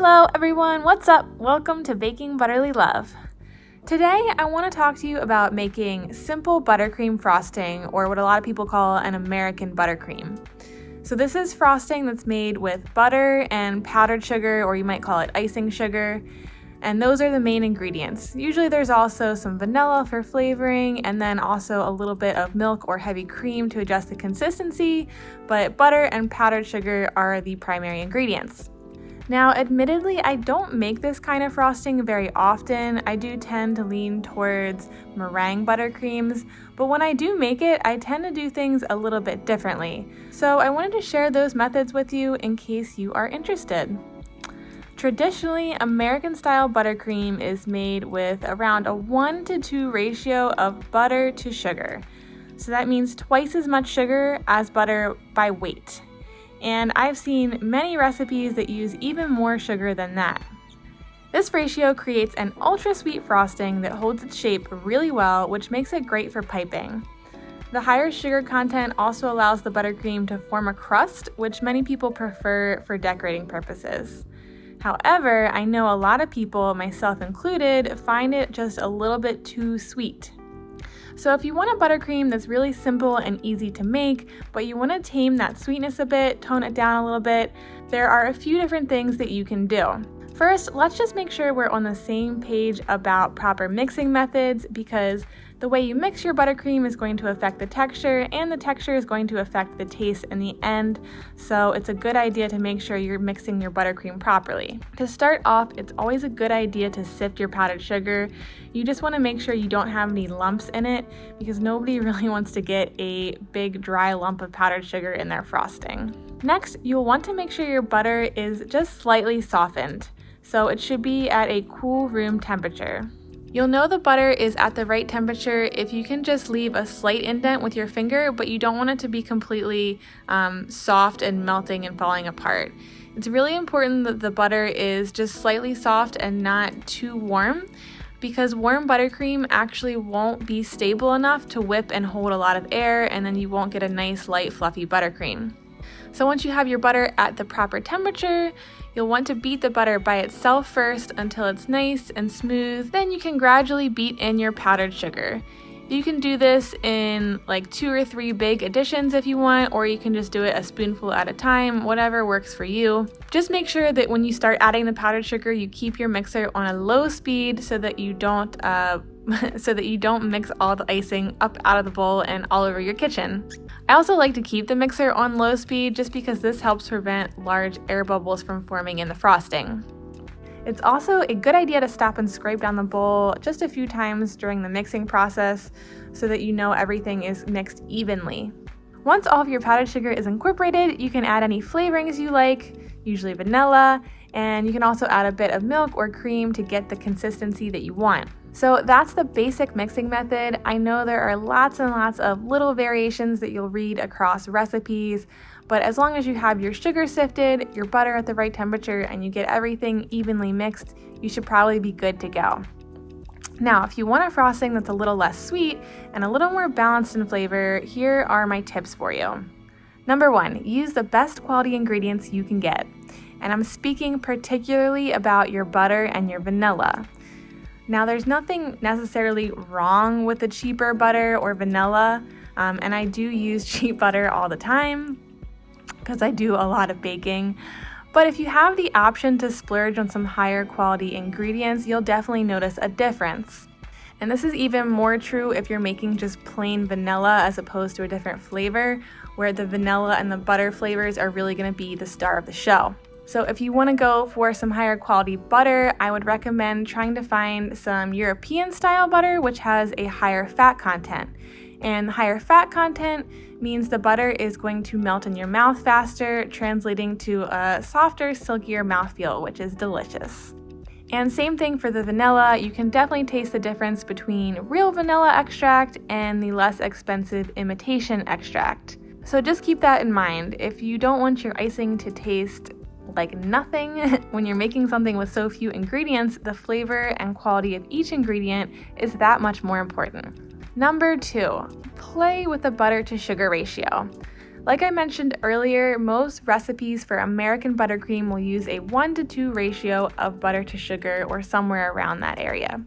Hello everyone, what's up? Welcome to Baking Butterly Love. Today I want to talk to you about making simple buttercream frosting, or what a lot of people call an American buttercream. So this is frosting that's made with butter and powdered sugar, or you might call it icing sugar, and those are the main ingredients. Usually there's also some vanilla for flavoring, and then also a little bit of milk or heavy cream to adjust the consistency, but butter and powdered sugar are the primary ingredients. Now, admittedly, I don't make this kind of frosting very often. I do tend to lean towards meringue buttercreams, but when I do make it, I tend to do things a little bit differently. So I wanted to share those methods with you in case you are interested. Traditionally, American-style buttercream is made with around a 1-to-2 ratio of butter to sugar. So that means twice as much sugar as butter by weight. And I've seen many recipes that use even more sugar than that. This ratio creates an ultra-sweet frosting that holds its shape really well, which makes it great for piping. The higher sugar content also allows the buttercream to form a crust, which many people prefer for decorating purposes. However, I know a lot of people, myself included, find it just a little bit too sweet. So if you want a buttercream that's really simple and easy to make, but you want to tame that sweetness a bit, tone it down a little bit, there are a few different things that you can do. First, let's just make sure we're on the same page about proper mixing methods, because the way you mix your buttercream is going to affect the texture, and the texture is going to affect the taste in the end. So it's a good idea to make sure you're mixing your buttercream properly. To start off, it's always a good idea to sift your powdered sugar. You just want to make sure you don't have any lumps in it, because nobody really wants to get a big dry lump of powdered sugar in their frosting. Next, you'll want to make sure your butter is just slightly softened. So it should be at a cool room temperature. You'll know the butter is at the right temperature if you can just leave a slight indent with your finger, but you don't want it to be completely soft and melting and falling apart. It's really important that the butter is just slightly soft and not too warm, because warm buttercream actually won't be stable enough to whip and hold a lot of air, and then you won't get a nice light fluffy buttercream. So once you have your butter at the proper temperature, you'll want to beat the butter by itself first until it's nice and smooth. Then you can gradually beat in your powdered sugar. You can do this in like 2 or 3 big additions if you want, or you can just do it a spoonful at a time, whatever works for you. Just make sure that when you start adding the powdered sugar, you keep your mixer on a low speed so that you don't mix all the icing up out of the bowl and all over your kitchen. I also like to keep the mixer on low speed just because this helps prevent large air bubbles from forming in the frosting. It's also a good idea to stop and scrape down the bowl just a few times during the mixing process so that you know everything is mixed evenly. Once all of your powdered sugar is incorporated, you can add any flavorings you like, usually vanilla, and you can also add a bit of milk or cream to get the consistency that you want. So that's the basic mixing method. I know there are lots and lots of little variations that you'll read across recipes, but as long as you have your sugar sifted, your butter at the right temperature, and you get everything evenly mixed, you should probably be good to go. Now, if you want a frosting that's a little less sweet and a little more balanced in flavor, here are my tips for you. Number 1, use the best quality ingredients you can get. And I'm speaking particularly about your butter and your vanilla. Now, there's nothing necessarily wrong with the cheaper butter or vanilla, and I do use cheap butter all the time because I do a lot of baking. But if you have the option to splurge on some higher quality ingredients, you'll definitely notice a difference. And this is even more true if you're making just plain vanilla as opposed to a different flavor, where the vanilla and the butter flavors are really going to be the star of the show. So if you want to go for some higher quality butter, I would recommend trying to find some European style butter, which has a higher fat content. And the higher fat content means the butter is going to melt in your mouth faster, translating to a softer, silkier mouthfeel, which is delicious. And same thing for the vanilla. You can definitely taste the difference between real vanilla extract and the less expensive imitation extract. So just keep that in mind. If you don't want your icing to taste like nothing when you're making something with so few ingredients, the flavor and quality of each ingredient is that much more important. Number 2, play with the butter to sugar ratio. Like I mentioned earlier, most recipes for American buttercream will use a 1-to-2 ratio of butter to sugar or somewhere around that area.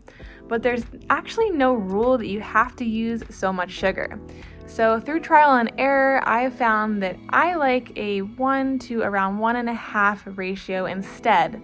But there's actually no rule that you have to use so much sugar. So through trial and error, I have found that I like a 1 to around 1.5 ratio instead.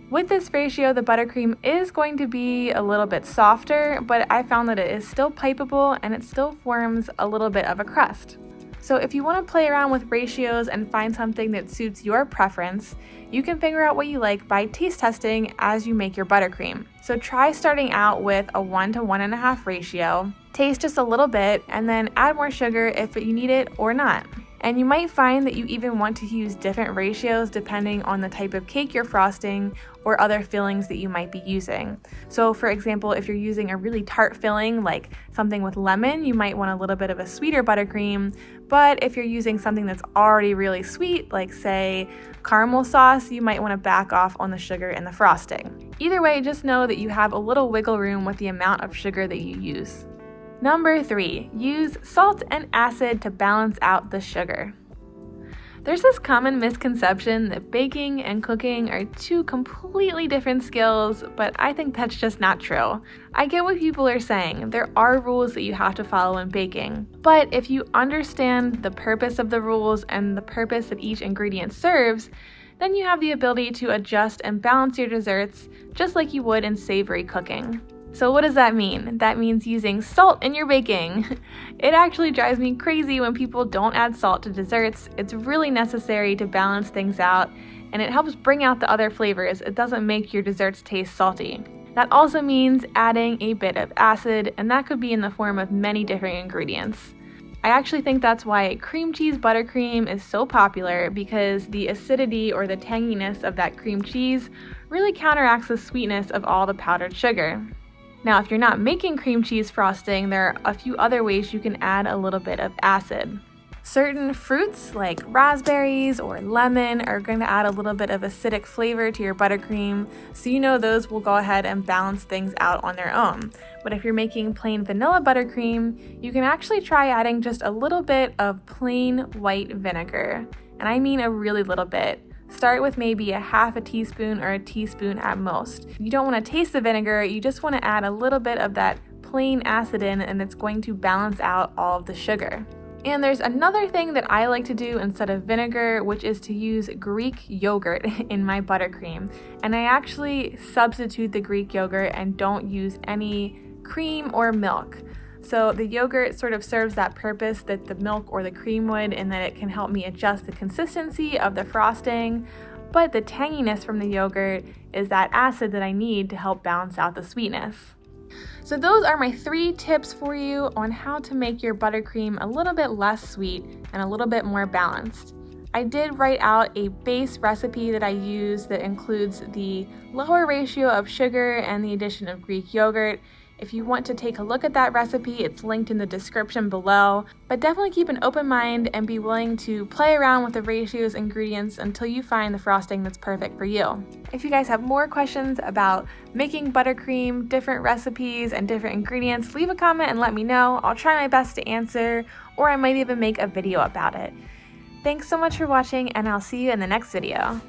With this ratio, the buttercream is going to be a little bit softer, but I found that it is still pipeable and it still forms a little bit of a crust. So if you want to play around with ratios and find something that suits your preference, you can figure out what you like by taste testing as you make your buttercream. So try starting out with a 1 to 1.5 ratio, taste just a little bit, and then add more sugar if you need it or not. And you might find that you even want to use different ratios depending on the type of cake you're frosting or other fillings that you might be using. So for example, if you're using a really tart filling like something with lemon, you might want a little bit of a sweeter buttercream. But if you're using something that's already really sweet, like say caramel sauce, you might want to back off on the sugar in the frosting. Either way, just know that you have a little wiggle room with the amount of sugar that you use. Number 3, use salt and acid to balance out the sugar. There's this common misconception that baking and cooking are two completely different skills, but I think that's just not true. I get what people are saying. There are rules that you have to follow in baking, but if you understand the purpose of the rules and the purpose that each ingredient serves, then you have the ability to adjust and balance your desserts just like you would in savory cooking. So what does that mean? That means using salt in your baking. It actually drives me crazy when people don't add salt to desserts. It's really necessary to balance things out, and it helps bring out the other flavors. It doesn't make your desserts taste salty. That also means adding a bit of acid, and that could be in the form of many different ingredients. I actually think that's why cream cheese buttercream is so popular, because the acidity or the tanginess of that cream cheese really counteracts the sweetness of all the powdered sugar. Now, if you're not making cream cheese frosting, there are a few other ways you can add a little bit of acid. Certain fruits like raspberries or lemon are going to add a little bit of acidic flavor to your buttercream, so you know those will go ahead and balance things out on their own. But if you're making plain vanilla buttercream, you can actually try adding just a little bit of plain white vinegar, and I mean a really little bit. Start with maybe a half a teaspoon or a teaspoon at most. You don't want to taste the vinegar, you just want to add a little bit of that plain acid in, and it's going to balance out all of the sugar. And there's another thing that I like to do instead of vinegar, which is to use Greek yogurt in my buttercream. And I actually substitute the Greek yogurt and don't use any cream or milk. So the yogurt sort of serves that purpose that the milk or the cream would, in that it can help me adjust the consistency of the frosting, but the tanginess from the yogurt is that acid that I need to help balance out the sweetness. So those are my 3 tips for you on how to make your buttercream a little bit less sweet and a little bit more balanced. I did write out a base recipe that I use that includes the lower ratio of sugar and the addition of Greek yogurt. If you want to take a look at that recipe, it's linked in the description below, but definitely keep an open mind and be willing to play around with the ratios and ingredients until you find the frosting that's perfect for you. If you guys have more questions about making buttercream, different recipes, and different ingredients, leave a comment and let me know. I'll try my best to answer, or I might even make a video about it. Thanks so much for watching, and I'll see you in the next video.